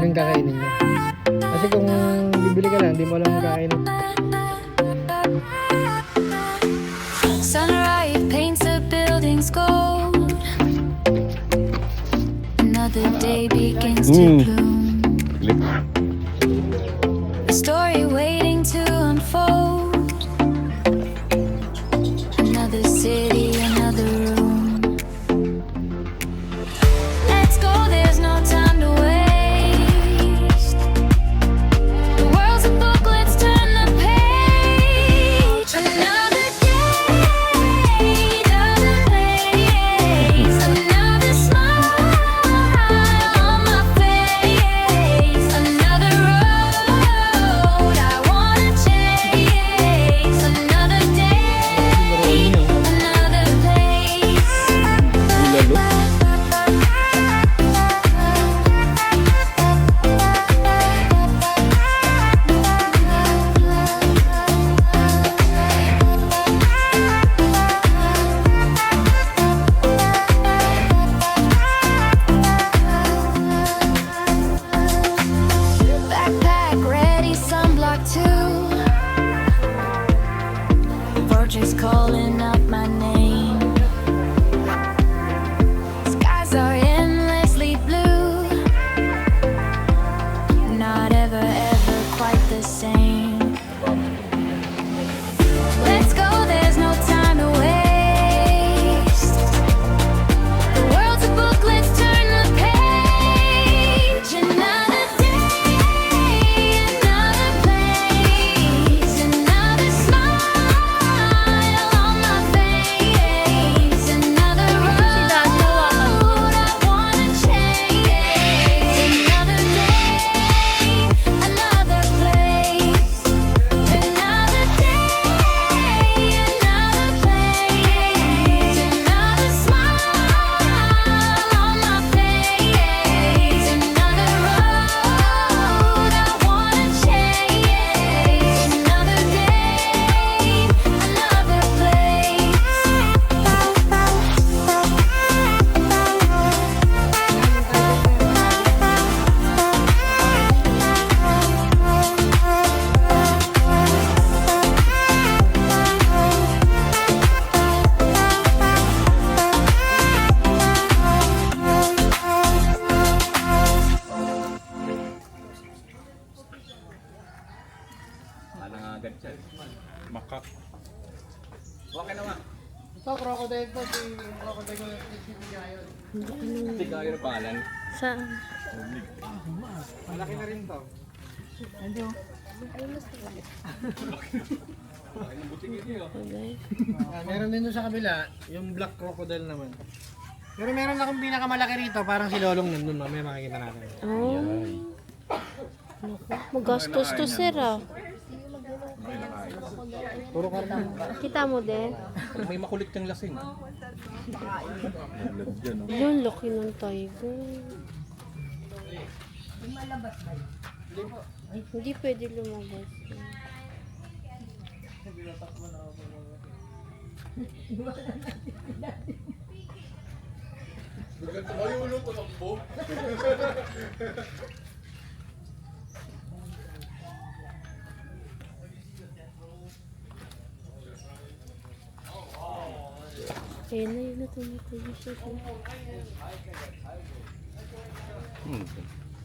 yung kakainin niya. Kasi kung bibili ka lang, hindi mo alam yung kakainin. Sunrise paints the buildings gold. Another day begins to bloom. A story waiting to unfold. Another city, another room. Let's go, there's no time to waste. The world's a book, let's turn the page. Another day, another place, another smile on my face, another road I wanna chase, another day, another place. Backpack ready, sunblock too. Virgins calling out my name. Skies are endlessly blue. Not ever, ever quite the same. Let's go, there's no time to waste. The world's a book, let's turn the page. Another day, another place, another smile on my face, another road I wanna chase, another day, another place, another day, another place, another smile on my face, another road I wanna chase, another day, another place. Alang agad siya. Makak. Okay naman. Ito, crocodile to. Si crocodile ko si Tigayon. Hindi kayo na pangalan. Saan? Malaki na rin to. Hindi oh. Ay, buti niyo. Okay. Meron din doon sa kabila, yung black crocodile naman. Pero meron akong pinakamalaki rito, parang si Lolong nandun, mamaya makikita natin. Oh. Naku, magastos to sir ah. Puro karne. Kita mo din? May makulit kang lasing. Yun, laki ng tiger. Hindi pwede lumabas. Ayun na yun na tumatayo siya.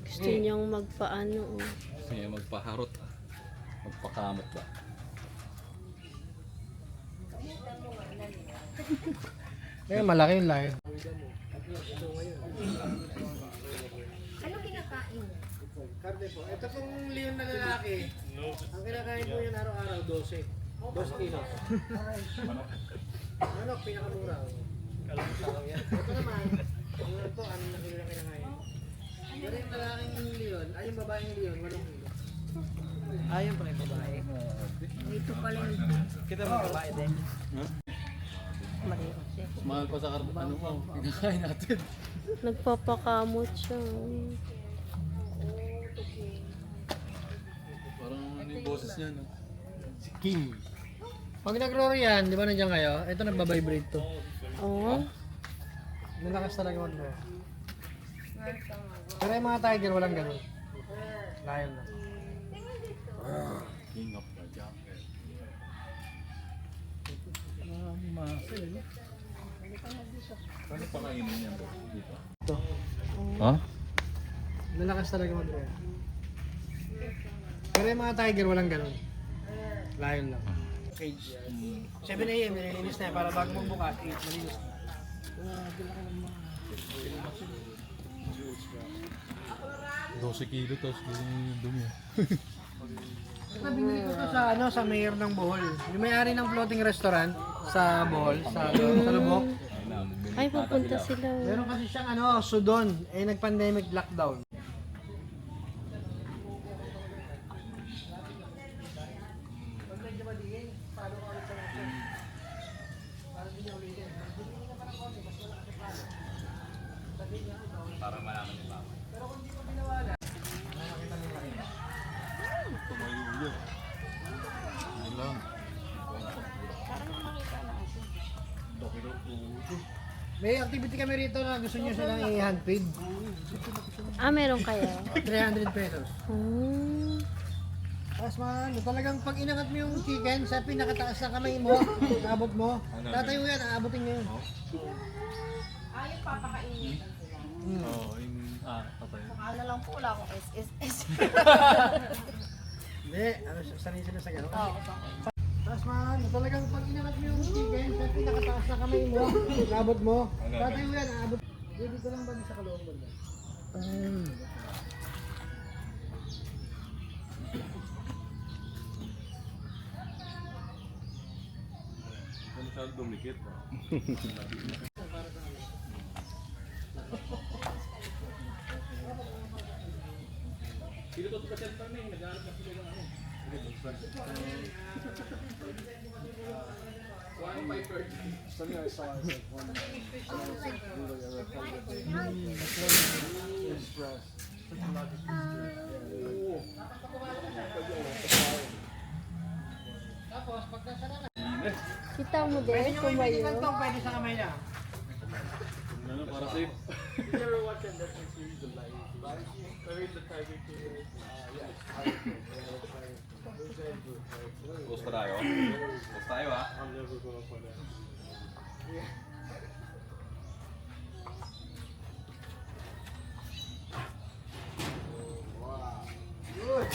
Gusto niyang magpaano oh. Gusto niya magpaharot. Magpakamot ba? Eh, malaki yung lahi. Ano kinakain? Karne po. Ito pong leon na lalaki. Ang kinakain po yun araw-araw, 12. 12 kilos. Manok, pinakamura. Ito naman, ito, 6 na kilo na kinakain. Pero yung lalaking leon, ay yung babaeng leon, 8 kilo. Ayun pa yung babae. Ito pala yung Kita mo babae din. mariro siya. Mahal pa sa ano mo, pinakain natin. Nagpapakamot siya. Parang ano yung boses niya, no? Si King. Pag nag-roar yan, di ba nandiyan kayo? Ito nagbabibrate to. Oo. Nalakas talaga mag-roar. Pero yung mga tiger walang ganun. Lion na. King of the jungle. Muscle, eh. Paano pakainin niya bro? Dito. Ito. Ha? Lalakas talaga mag-rear. Pero yung mga tiger walang ganun. Lion lang. Cage. 7 AM nililinis na yan para bago magbukas 8 malinis na. 12 kilo tapos dumi. Nabili ko to sa sa mayor ng Bohol. Yung may-ari ng floating restaurant sa Bohol, sa Lubok. Ay, pupunta sila. Meron kasi siyang Sudon, nag-pandemic lockdown. Para malaman nila. Tumayo yun. Yun lang. May activity kami rito na gusto niyo silang i-hand paid. Ah, meron kayo? 300 pesos. Hmm. Tapos talagang pag inangat mo yung chicken sa pinakataas na kamay mo, aabot mo, tatayo yan, aabotin nyo yun. Oo, patay. Ano lang po, wala akong SSS. Hindi, sanay sila sa gano'n. Tapos talagang pag inangat mo yung chicken sa pinakataas na kamay mo, aabot mo, tatayo yan, aabot. Dito lang ba sa kaloob mo? Masyadong dumikit. Kita mo din, tumayo. Pwede sa kamay niya. Para safe. Post tayo. Post tayo ha. Good.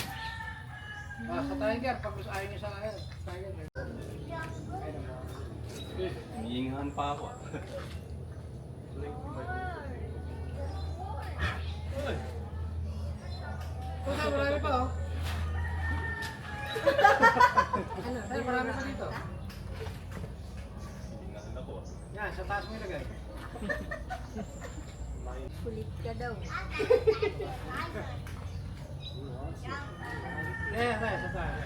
Sa tiger, pag gusto ayaw niyo sa tiger. Hihingahan pa ako. Marami pa marami pa dito. Hihingahan ako. Yan, sa taas mo ilagay. Kulit ka daw. Sa taas.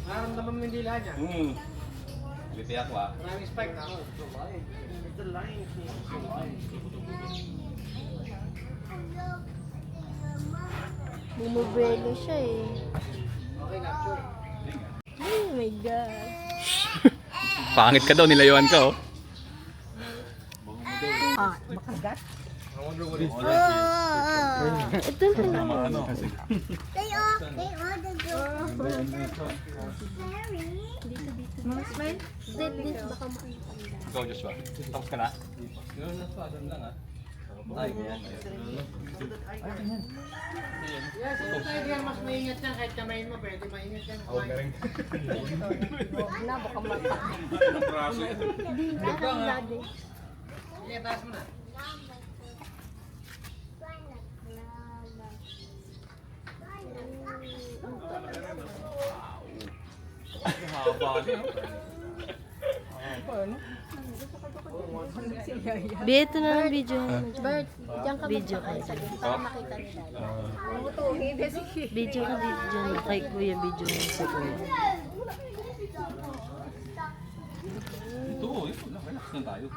Nararamdaman mo yung dila niya. Liti ako ha. Maraming spike na ako. Bumubrelo siya eh. Okay, capture. Oh my God. Pangit ka daw, nilayuan ka oh. Ito na lang. Ano? They all the girls. Mama smile? Dito, baka makita. Ikaw Joshua, tapos ka na? Ganoon na pa, doon lang ha. Ay, ganyan. Yes, sa tiger, mas maingat yan. Kahit kamayin mo, pwede maingat yan. Na, baka mata. Ang praso yun. Dito ang lagi. Sige, taas mo na. Haba niya. Ito na lang video. Bert, diyan ka video kayo. Para makita nila. Video ka dito na kay Kuya, video mo sa Kuya. Ito, relax na tayo.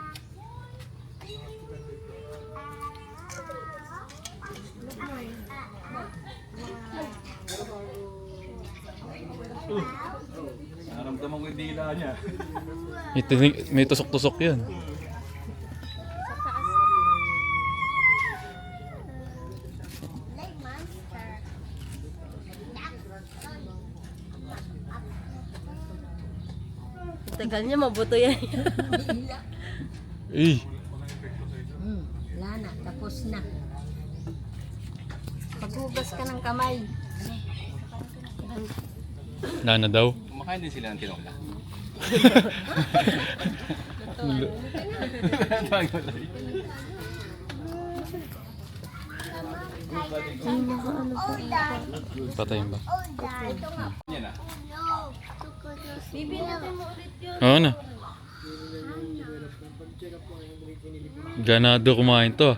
Naramdaman ko yung dila niya. May tusok-tusok yan. Akala niya mabuto yan. Eh, Wala na, tapos na. Paghugas ka ng kamay. nana daw. Kumakain din sila ng tinola. Patayin ba? Yan na. Bibi natin mo ulit yun. Oo na. Ganado kumain to.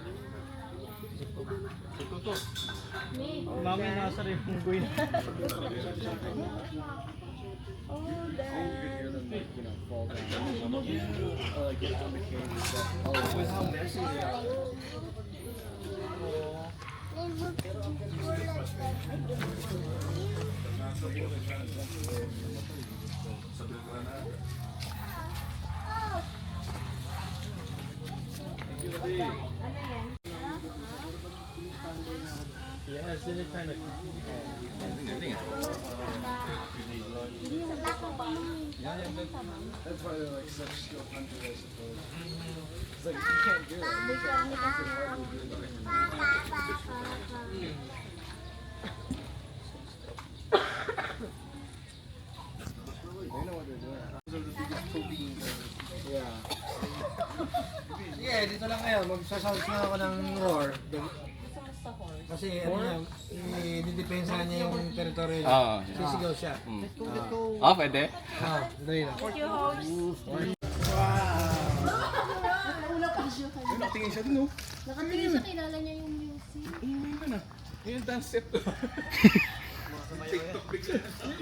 Mami, nasa rin yung buhay. Yes, in it kind of. That's why they're like such skill hunters, I suppose. It's like you can't do it. It makes it hard to do it. They know what they're doing. Those are the biggest protein things. Yeah. Yeah, dito lang ngayon. Magsasounds na ako ng roar. Kasi ano niya, i-depensa niya yung teritoryo niya. Ah, Sisigaw siya. Ah, pwede? Dali na. Nakatingin siya dun, oh. Nakatingin siya, kilala niya yung music. Ayun na. Ayun yung dance step.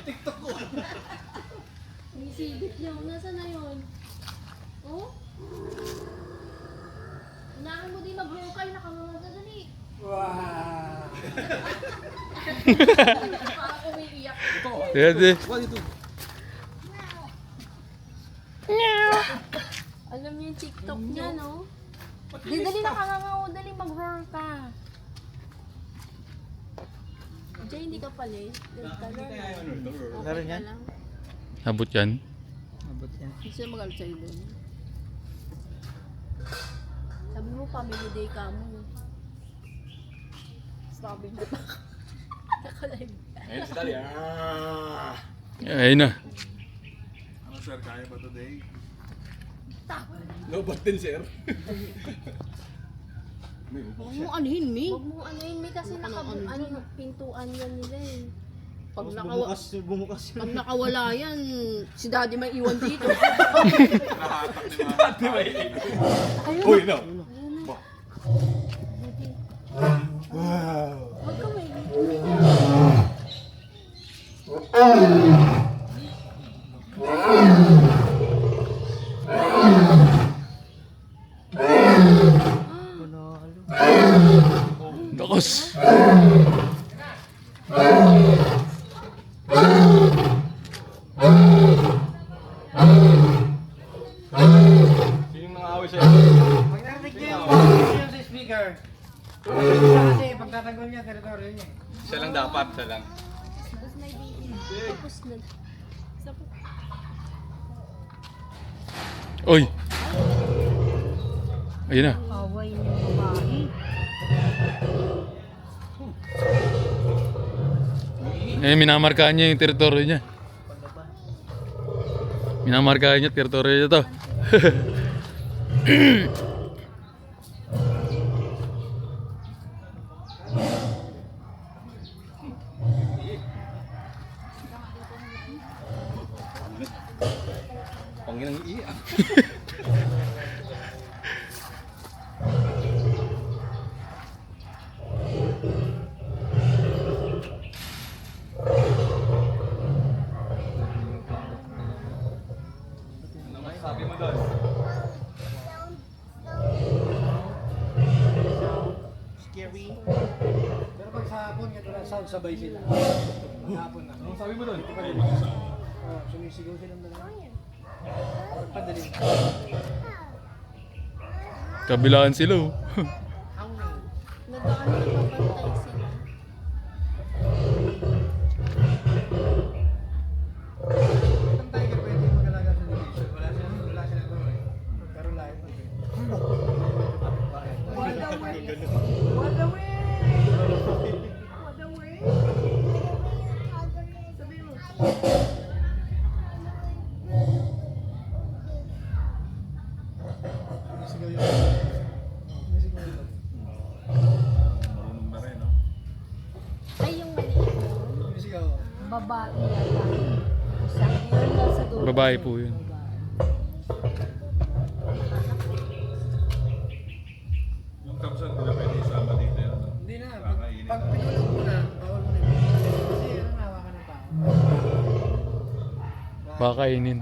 TikTok ko. May sigit niya. Nasaan na yun? Oh? Unahan mo din mag-vocal. Nakamamata dali. Wow! Parang umiiyak. Pwede. Alam niyo yung TikTok niya, no? Di, dali nakanganga. Dali mag-roar ka. Jay, hindi ka pala eh. Dali ka lang. Meron yan? lang. Abot yan. Abot yan. Gusto yung magalit sa'yo doon. Sabi mo, family day ka mo. Sabi mo pa. Nakalive. Ayun si Dali. Ayun na. Ano sir, kaya ba today? No, but din sir. Huwag mo anuhin, Mi. Huwag mo anuhin, Mi, kasi pintuan yan nila eh. Pag Bumukas yun. pag nakawala yan, si Daddy may iwan dito. Nahatak ni Mama. Di ba? Uy, no. Huwag ka may Dakos. Sinong nang-away sa'yo? Pag narinig niya yung sa speaker. Kasi pagtatanggol niya, teritoryo niya. Siya lang dapat, siya lang. tapos na. Oy. Ayun na. Away ng babae. Eh, minamarkaan niya yung teritoryo niya. Minamarkaan niya teritoryo niya to. Panginang iiyak. Ano masasabi mo doon? Scary. Pero pag sa hapon, ganito lang sound sabay sila. Hapon na. Anong sabi mo doon? Oh, sumisigaw silang dalawa. Pagpadaling. Kabilaan sila oh. Nagkaan na papantay sila. Saan tayo ka pwede mag-alaga sa division? Wala Marunong na rin, no? Ay, yung maliit yun. Babae yata. Isang yun lang sa dulo. Babae po yun. Yung kapsal, hindi na pwede isama dito yun. No? Hindi na. Kakainin Pag na. pinulog mo na, bawal mo na yun. Kasi yun ang hawakan ng tao. Baka kainin.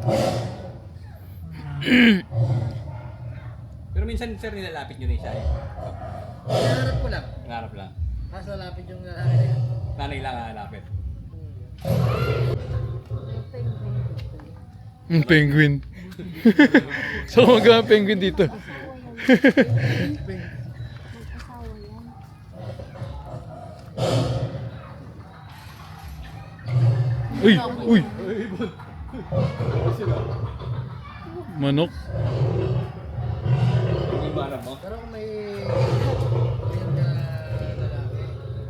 Pero minsan sir nilalapit nyo na yung siya eh. Hinaharap ko lang. Nangarap lang. Tapos lalapit yung lalaki na yun. Nanay lang hanapit. Penguin. So mag penguin dito. Uy, uy. Manok. Yung imanap mo? Pero kung may ganyan na lalaki,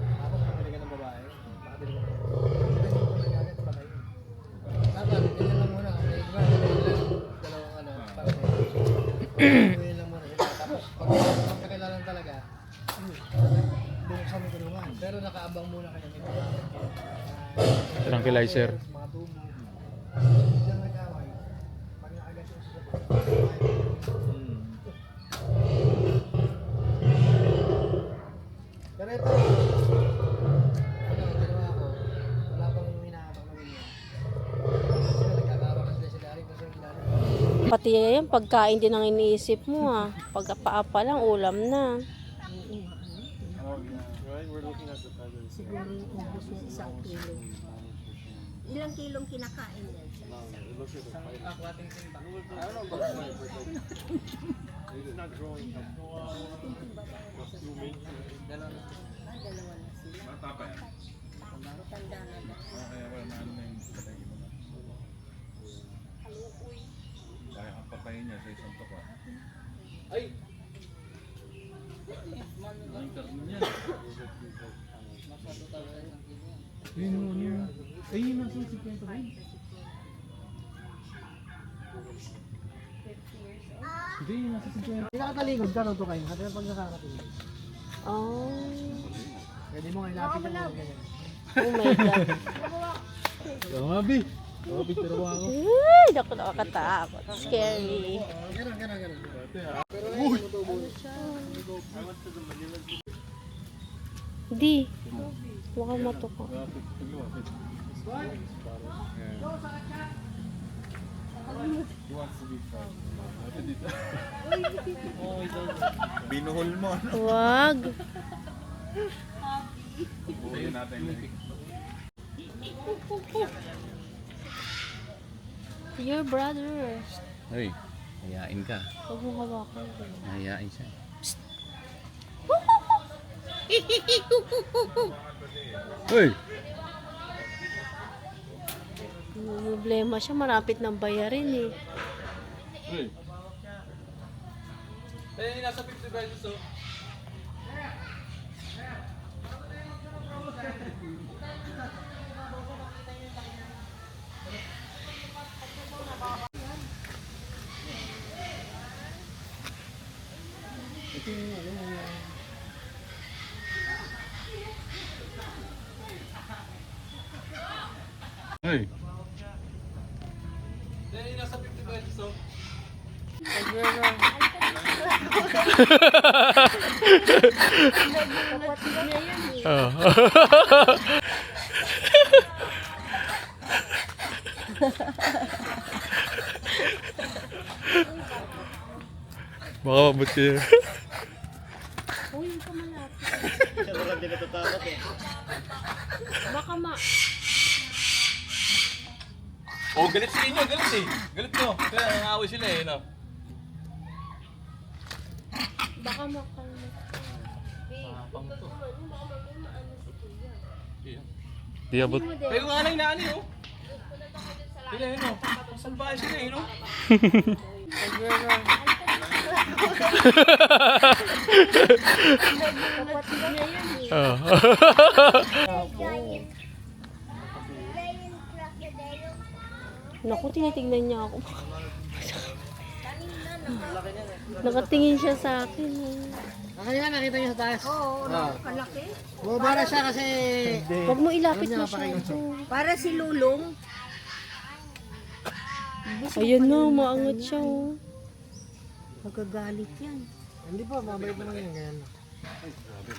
tapos pumili ka ng babae, baka din mo. Dapat, ganyan lang muna. May iba, dalawang ano, para ganyan lang muna sila. Tapos, pag magkakailangan talaga, buksan mo tulungan. Pero nakaabang muna kayo. May Tranquilizer. mga tubo. Diyan nag-away. Pag nakagat yung Pero ito, ginawa ko, wala pang hinahabang ng ganyan. Sila nagkakaroon din sila rin kasi kilala. Pati yan, pagkain din ang iniisip mo ha. Pagkapaapa lang, ulam na. Siguro yung ubos niya isang kilo. Ilang kilong kinakain yan? Dalawa na sila. Bata pa yan. Matanda na ba? Kaya wala na ano na yung patay mo na. Kaya ang patayin niya sa isang toka. Ay! Ang karno niya. Nakataligod ka, tutukain ka. Pero pag nakakataligod, Oh, pwede mo ilapit yung mga ganyan. oh my God. Ay, naku, nakakatakot. Scary. Ganun, ganun, ganun. Di. Baka matuka. Binuhol mo. Wag. Buhuyin natin. Your brother. Hoy, hayain ka. Huwag mo hawakan. Hayain siya. Uy. May problema siya, marapit ng bayarin eh. Hey. Eh, nasa 50 pesos oh. Hey. Eh, nasa 50 pesos oh. Kapatid niya yan eh. Ah. Baka mabot kayo. Uy, yung kamalapit. Baka Oh, galit sa inyo, galit eh. Galit nyo. Kaya nangaaway sila eh, no? baka makalmat. Pang to. Di abot. Pero nga nang inaani oh. Sila yun oh. Salbahe sila eh, no? Kapatid niya yan eh. Ah. Naku, tinitingnan niya ako. Nakatingin siya sa akin. Kanina nakita niyo sa taas. Oo, kalaki. Bumaba na siya kasi... Huwag mo ilapit Ano niya, masyado. Para si Lulong. Ayan na, maangat siya. Oh. Magagalit yan. Hindi po, mabait naman yan. Ganyan.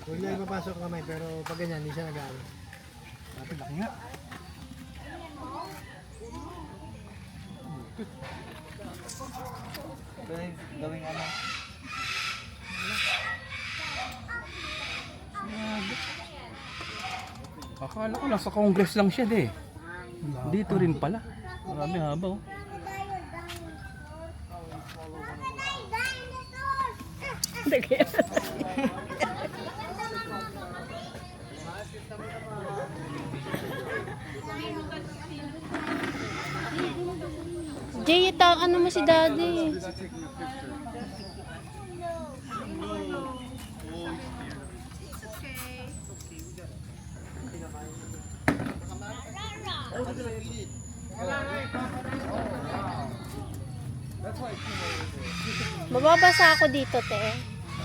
Huwag niya ipapasok kamay, pero pag ganyan, hindi siya nag-aaral. Ate, laki nga. Gawing ano? Akala ko nasa Congress lang siya de. Dito rin pala. Marami haba oh. Jay, ano mo si daddy? Mababasa ako dito, te.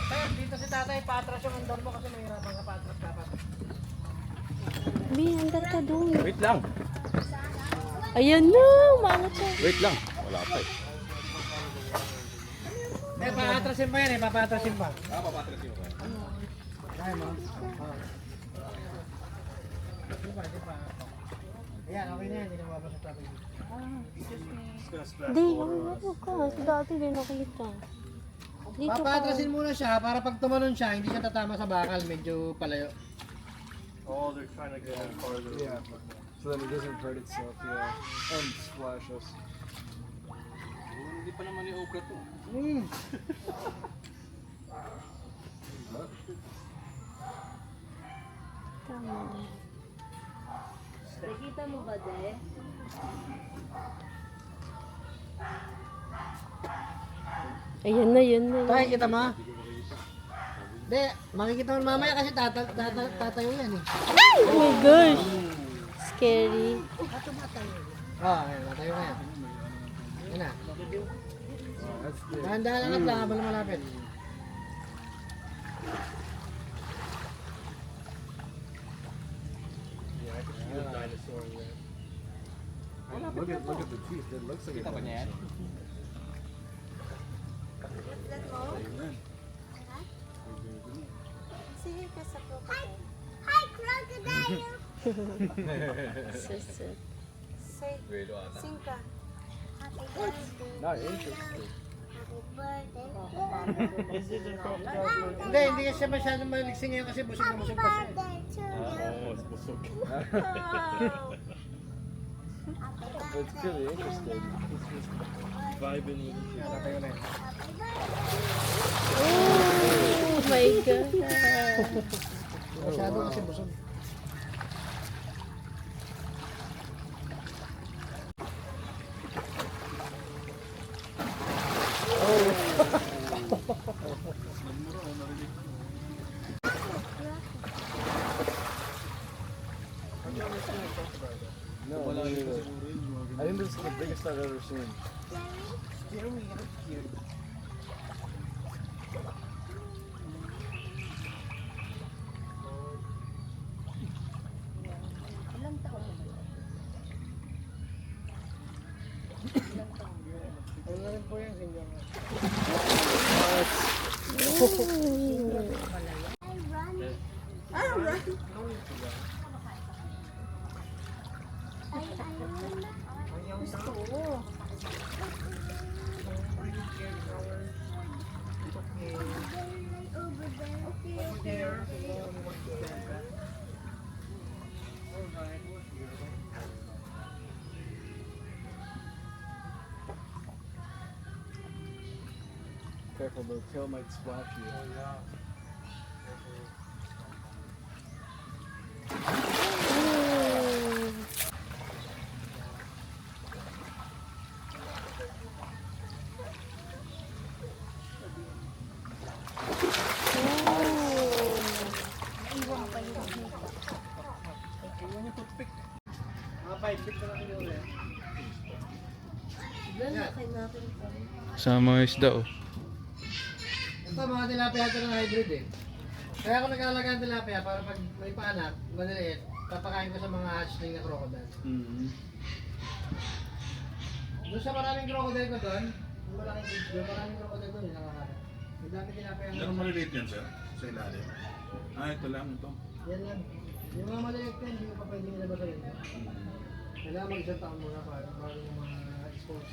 Sir, dito si tatay, patras yung andor mo kasi mahirapan ka patras dapat. Bi, andar ka doon. Wait lang. Ayan na, umangat siya. Wait lang. Wala pa eh. Papatrasin pa yan eh, papatrasin pa. Papatrasin mo. Kaya mo. Di pa. Ayan, okay na yan, hindi na mabasa sa tabi. Di, huwag ka. Si dati din nakita. Dito ka. Papatrasin muna siya para pag tumalon siya, hindi siya tatama sa bakal, medyo palayo. Oh, they're trying to get it farther. Yeah. So then it doesn't hurt itself, yeah. And splash us. Hindi pa naman yung okra to. Tama. Nakita mo ba, De? Ayan na, yan na. Tayo, kita mo? Hindi, makikita mo mamaya kasi tatayo yan eh. Oh my gosh. Scary. Ayan, tatayo na yan. Yan na. Dahan-dahan lang at lang habang malapit. Look at the teeth. It looks like Kita ba niya yan? Sus. Weirdo ata. not interesting. Hindi kasi siya masyadong maligsing ngayon kasi busog na busog pa siya. Oo, mas busog. It's really interesting. It's just vibing with it. Yan, tatayo na yan. Oh my God. Masyado kasi busog. No, me neither. I think this is the biggest I've ever seen. Ano na rin po yan, senyor. Careful, the tail might splash you. Pacific. Mga 5 feet na siguro yan. Lalaki natin pa. Sa mga isda oh. Ito mga tilapia ito ng hybrid eh. Kaya ako nag-aalaga ng tilapia para pag may paanak, maliliit, papakain ko sa mga hatchling na crocodile. Doon sa maraming crocodile ko doon, yung malaking cage doon, maraming crocodile doon yung nakakata. May dami tilapia Ilan ng maliliit yan, sir? Sa ilalim? Ito lang ito. yan lang. Yung mga maliliit ko, hindi ko pa pwede nilabas sa rin. Kailangan mag-isang taon muna para yung mga expose.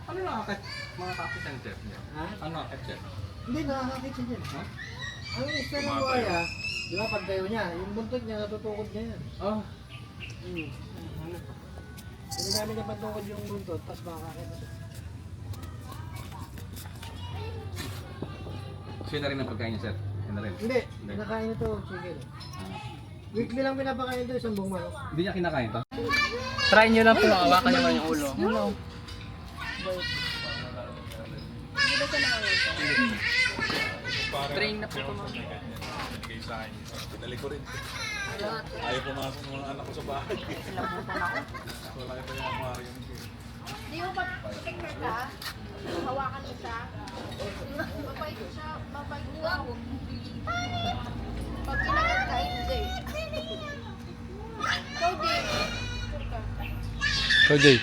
Ano nakakit? Mga kakit ang chef niya. Ha? Ano nakakit chef? Hindi, nakakakit siya dyan. Ang isla ng buhaya, di ba pag tayo niya, yung buntot niya natutukod niya yan. Oh. Ginagamit niya patukod yung buntot, tapos makakakit na siya. So yun na rin ang pagkain niya, sir? Yun na rin. Hindi, kinakain ito chicken. Weekly lang pinapakain ito, isang buong manok. Hindi niya kinakain to? Try nyo lang po, hawakan naman yung ulo. Hello. Train na po ito, ma'am. Bigay sa akin. Pinali ko rin. Ayaw pumasok ng mga anak ko sa bahay. Wala ito yung aquarium ko. Di mo pa tingnan ka? Hawakan mo siya. Mabait siya. Mabait ka. Pag kinagat ka, hindi. Ikaw, Jay. Sure ka. Ikaw, Jay.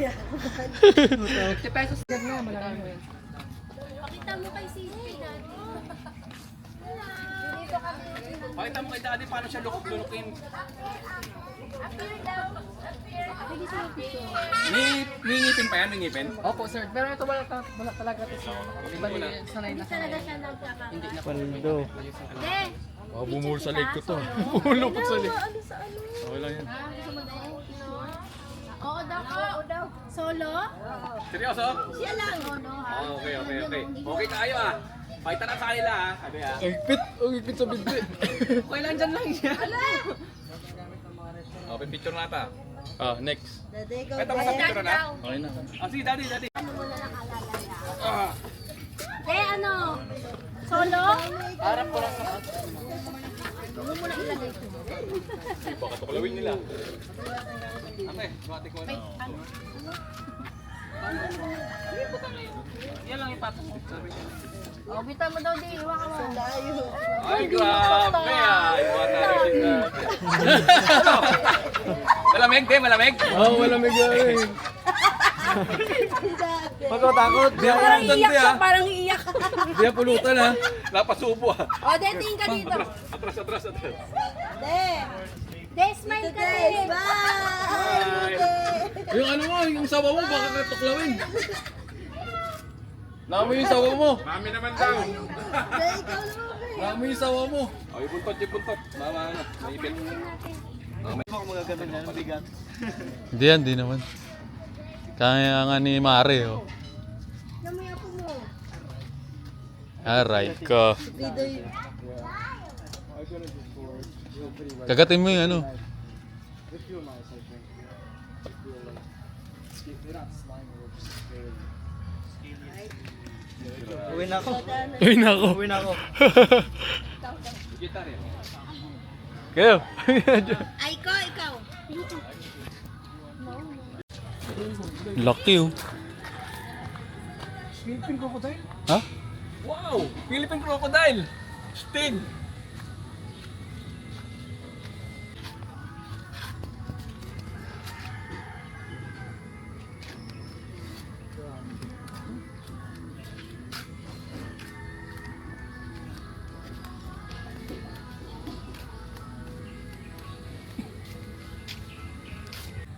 50 pesos. Yan nga, malaki mo yan. Pakita mo kay Sisi dati. Dito kami. Pakita mo kay daddy paano siya lukok-lunukin. Appear daw. Appear. May ngipin pa yan, may ngipin? Opo sir, pero ito wala talaga ito sa sanay Hindi talaga siya nagkaka. Hindi na. Paldo. Hindi. Oh, bumul sa leg ko to. Bumulupot sa leg. Ano sa ano? Okay lang yan. Ha? Gusto mo daw? Oo daw. Oo daw. Solo? Seryoso? Siya lang. Oo, ha? Okay. Okay tayo ah. Pakita na sa kanila ah. Sabi ah. Ang ipit sa binte. Okay lang dyan lang siya. Oh, picture na ata. Ah, next. Dati ikaw Pakita mo sa picture na. Okay na. Ah, sige daddy. Ano mo na lang alala? Ano? Solo? Harap ko lang sa Huwag mo muna ilagay ito. baka tukulawin nila. Okay, bati ko na. Ano? Yan lang ipatong mo. Sabi niya. Oh, bita mo daw di. Iwaka mo. Ay, grabe ah. Iwata rin siya. Malamig, te, malamig. Oh, wala may gawin. Pagkatakot, Di ako lang dante ah. Parang iiyak. Di na pulutan ha. Napasubo ah. O, dating ka dito. Atras. De, smile ka din. Yung ano mo, yung sawa mo, baka katuklawin. Naamoy yung sawa mo. Mami naman daw. Naamoy yung sawa mo. Oh, yung buntot. Mama, ano, may ipit. Hindi yan, di naman. Kaya nga ni Mare, oh. Namaya po mo. Aray ko. Kagatin mo yung ano. Uwi na ako. Uy, nako. Uwi na ako. Guitar yan. Kayo. Ay, ikaw. Lucky, oh. Philippine crocodile? Ha? Wow! Philippine crocodile! Stig!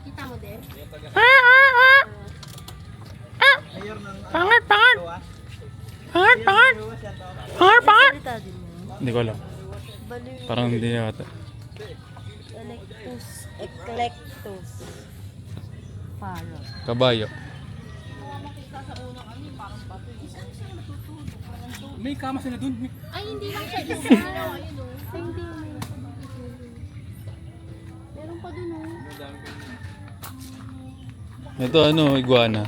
Kita mo din? Hindi ko alam. Parang hindi yata. Eclectus. Faro. Kabayo. May kama sila dun. Ay, hindi lang siya isa. Ayun o. Hindi. Meron pa dun o. Ito ano, iguana.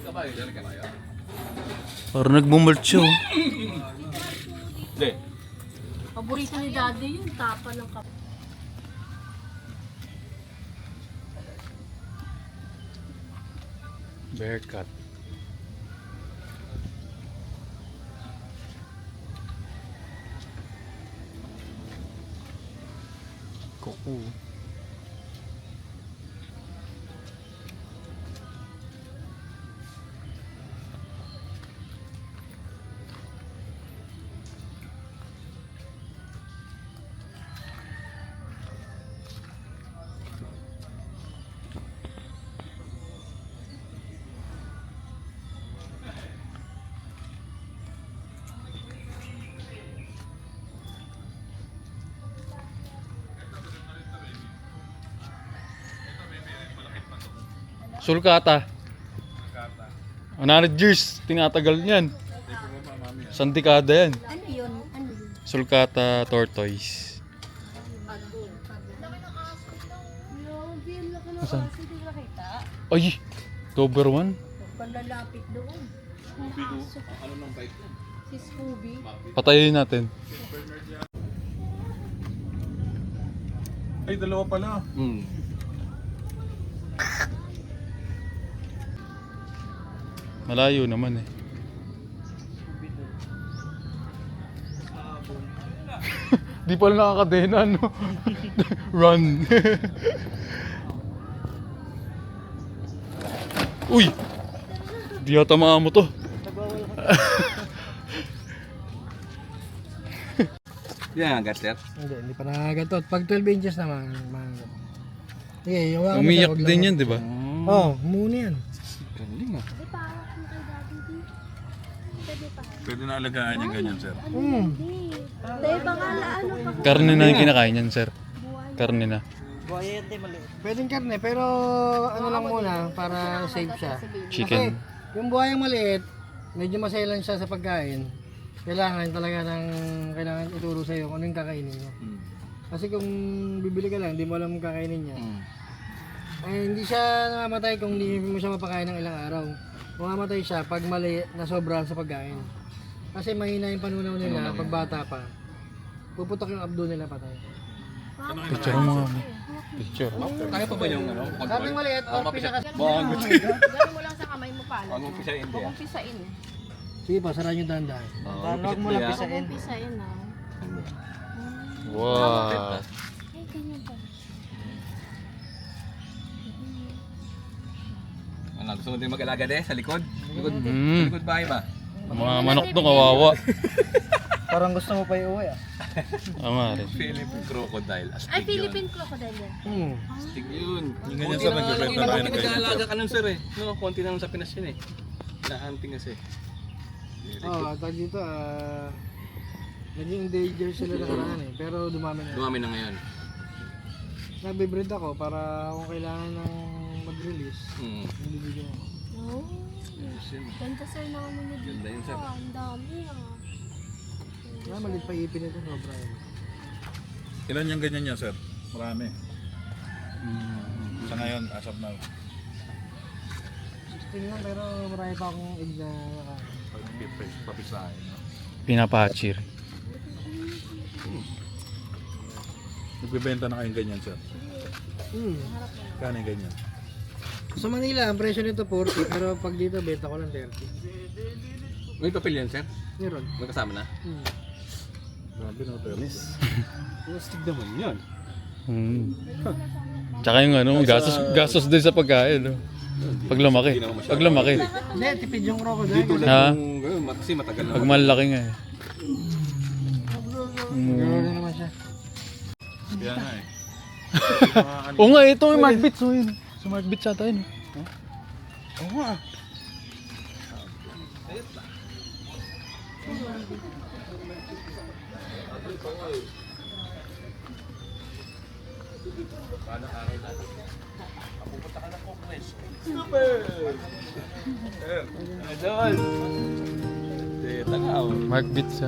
Kabayo, dali kabayo. Parang nagmumulcho. Hindi. Paborito ni Daddy yung tapa ng kape. Bear cut. Kuku. Sulcata. 100 years, tinatagal niyan. Isang dekada yan. Ano yun? Ano yun? Sulcata tortoise. Asan? Ay! Doberman? Panlalapit doon. Ano nang bike yan? Si Scooby. Patayin natin. Ay, dalawa pala. Malayo naman eh. Di pala nakakadena, no? Run. Uy! Di yata maamo to. Yan, gas sir. Hindi pa nakagatot. Pag 12 inches naman, mangat. Sige, yung wala Umiyak din yan, di ba? Oo, muna yan. Galing ah. Pwede na alagaan yung ganyan, sir. Dahil baka ano pa. Karne na yung kinakain yan, sir. Karne na. Pwedeng karne, pero ano lang muna, para safe siya. Chicken. Kasi yung buhayang maliit, medyo masailan siya sa pagkain. Kailangan talaga kailangan ituro sa'yo kung ano yung kakainin mo. Kasi kung bibili ka lang, hindi mo alam kung kakainin niya. Eh, hindi siya namamatay kung hindi mo siya mapakain ng ilang araw. Mamamatay siya pag mali na sobra sa pagkain. Kasi mahina yung panunaw nila pag bata pa. Puputok yung abdo nila patay. Picture mo nga. Picture. Kaya pa ba yung ano? Sabi maliit, or pinaka... Gawin mo lang sa kamay mo pala. Huwag mong pisahin din ah. Umpisain eh. Sige pa, sarahan yung dahan-dahan. Huwag mo lang pisahin. Umpisain ah. Wow. Ay, ganyan pa. Ano, gusto mo din mag-alaga din sa likod? Likod, sa Mm. likod bahay ba? Mga manok doon, kawawa. Parang gusto mo pa iuwi ah. Tama rin. Philippine crocodile. Ay, Astig yun. Philippine crocodile yan. Astig yun. Yung ganyan, sir, nagbebenta na kayo ng ganyan, Nag-aalaga sir. ka nun sir eh. No, konti na lang sa Pinas yun eh. Hinahunting kasi. Oo, tag dito naging endanger sila nakaraan eh. Pero dumami na. Dumami na ngayon. Nagbe-breed ako para kung kailangan ng mag-release, nabibigyan ako. Oh, ganda sir na ano niya dito. Ganda yun sir. Ang dami ah. Maliit pa ipin ito, sobra yun. Ilan yung ganyan niya, sir? Marami. Sa ngayon, as of now. 16 lang, pero marami pa akong egg na Papisahin. No? Pinapachir. Nagbebenta na kayong ganyan, sir. Kano yung ganyan? Sa Manila, ang presyo nito 40, pero pag dito, benta ko lang 30. May papel yan sir? Meron. May kasama na? Grabe no, Terence. Astig naman yun. Tsaka yung ano, gastos din sa pagkain. No? Pag lumaki. Pag lumaki. Hindi, tipid yung crocodile. Dito Ha? lang yung gano'n, kasi matagal na. Pag malaki nga eh. Gano'n naman siya. Kaya nga eh. Oo nga, ito yung Smart Bits. Smart Bits ata yun. Oo nga. Smart Bits.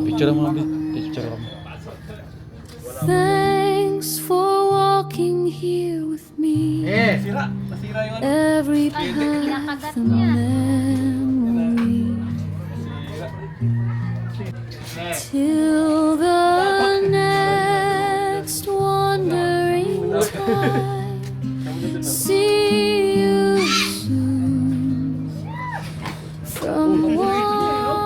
Picture mo, Bit. Picture mo. Thanks for walking here with me. Eh! Sira! Nasira yung ano. Every Ay, path kinakagat a niya. memory Eh! till the next wandering time. See you soon from Wala.